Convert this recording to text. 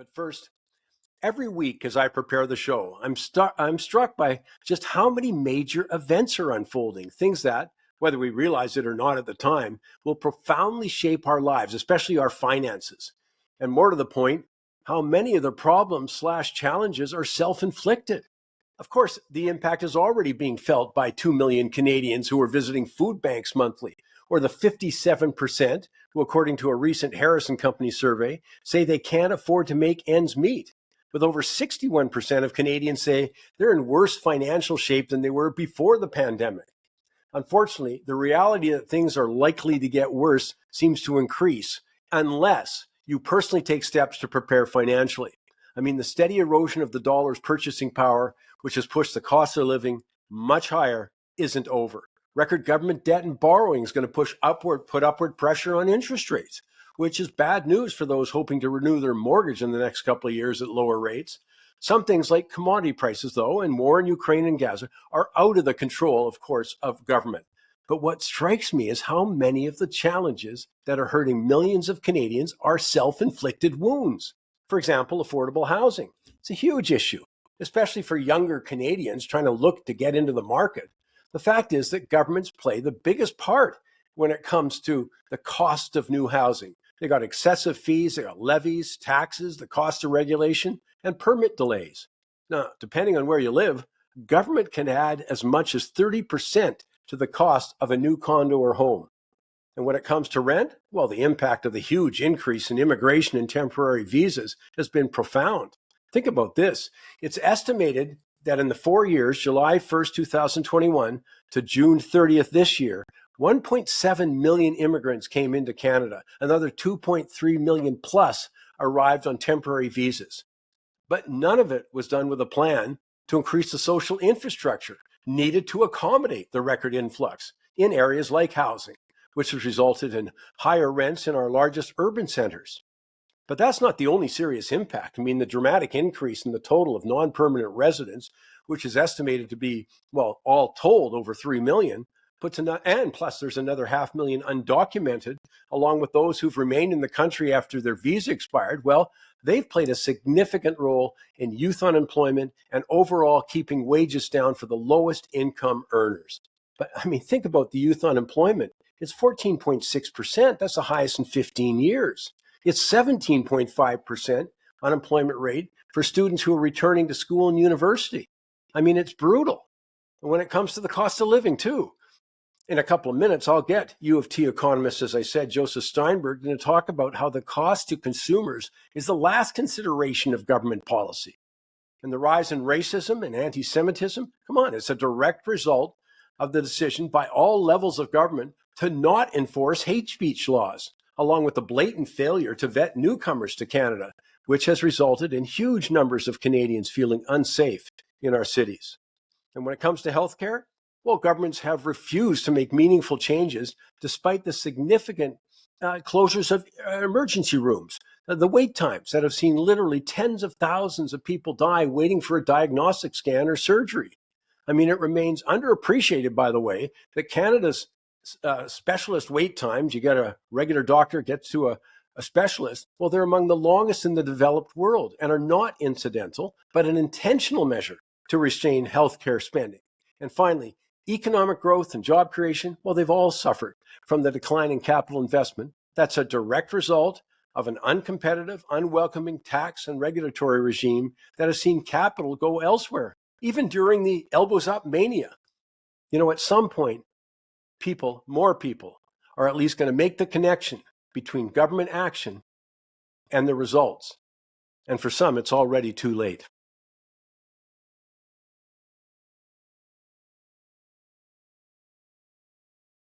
But first, every week as I prepare the show, I'm struck by just how many major events are unfolding, things that, whether we realize it or not at the time, will profoundly shape our lives, especially our finances. And more to the point, how many of the problems/challenges are self-inflicted. Of course, the impact is already being felt by 2 million Canadians who are visiting food banks monthly, or the 57% who, according to a recent Harrison Company survey, say they can't afford to make ends meet. With over 61% of Canadians say they're in worse financial shape than they were before the pandemic. Unfortunately, the reality that things are likely to get worse seems to increase unless you personally take steps to prepare financially. I mean, the steady erosion of the dollar's purchasing power, which has pushed the cost of living much higher, isn't over. Record government debt and borrowing is going to put upward pressure on interest rates, which is bad news for those hoping to renew their mortgage in the next couple of years at lower rates. Some things like commodity prices, though, and war in Ukraine and Gaza are out of the control, of course, of government. But what strikes me is how many of the challenges that are hurting millions of Canadians are self-inflicted wounds. For example, affordable housing. It's a huge issue, especially for younger Canadians trying to look to get into the market. The fact is that governments play the biggest part when it comes to the cost of new housing. They got excessive fees, they got levies, taxes, the cost of regulation, and permit delays. Now, depending on where you live, government can add as much as 30% to the cost of a new condo or home. And when it comes to rent, well, the impact of the huge increase in immigration and temporary visas has been profound. Think about this. It's estimated that in the 4 years, July 1st, 2021 to June 30th this year, 1.7 million immigrants came into Canada. Another 2.3 million plus arrived on temporary visas. But none of it was done with a plan to increase the social infrastructure needed to accommodate the record influx in areas like housing, which has resulted in higher rents in our largest urban centers. But that's not the only serious impact. I mean, the dramatic increase in the total of non-permanent residents, which is estimated to be, well, all told over 3 million, and plus there's another 500,000 undocumented, along with those who've remained in the country after their visa expired. Well, they've played a significant role in youth unemployment and overall keeping wages down for the lowest income earners. But I mean, think about the youth unemployment. It's 14.6%. That's the highest in 15 years. It's 17.5% unemployment rate for students who are returning to school and university. I mean, it's brutal. And when it comes to the cost of living, too. In a couple of minutes, I'll get U of T economist, as I said, Joseph Steinberg, going to talk about how the cost to consumers is the last consideration of government policy. And the rise in racism and anti-Semitism, come on, it's a direct result of the decision by all levels of government to not enforce hate speech laws, along with the blatant failure to vet newcomers to Canada, which has resulted in huge numbers of Canadians feeling unsafe in our cities. And when it comes to healthcare, well, governments have refused to make meaningful changes despite the significant closures of emergency rooms, the wait times that have seen literally tens of thousands of people die waiting for a diagnostic scan or surgery. I mean, it remains underappreciated, by the way, that Canada's specialist wait times, you get a regular doctor, gets to a specialist, well, they're among the longest in the developed world and are not incidental, but an intentional measure to restrain healthcare spending. And finally, economic growth and job creation, well, they've all suffered from the decline in capital investment. That's a direct result of an uncompetitive, unwelcoming tax and regulatory regime that has seen capital go elsewhere, even during the elbows up mania. You know, at some point, more people, are at least going to make the connection between government action and the results. And for some, it's already too late.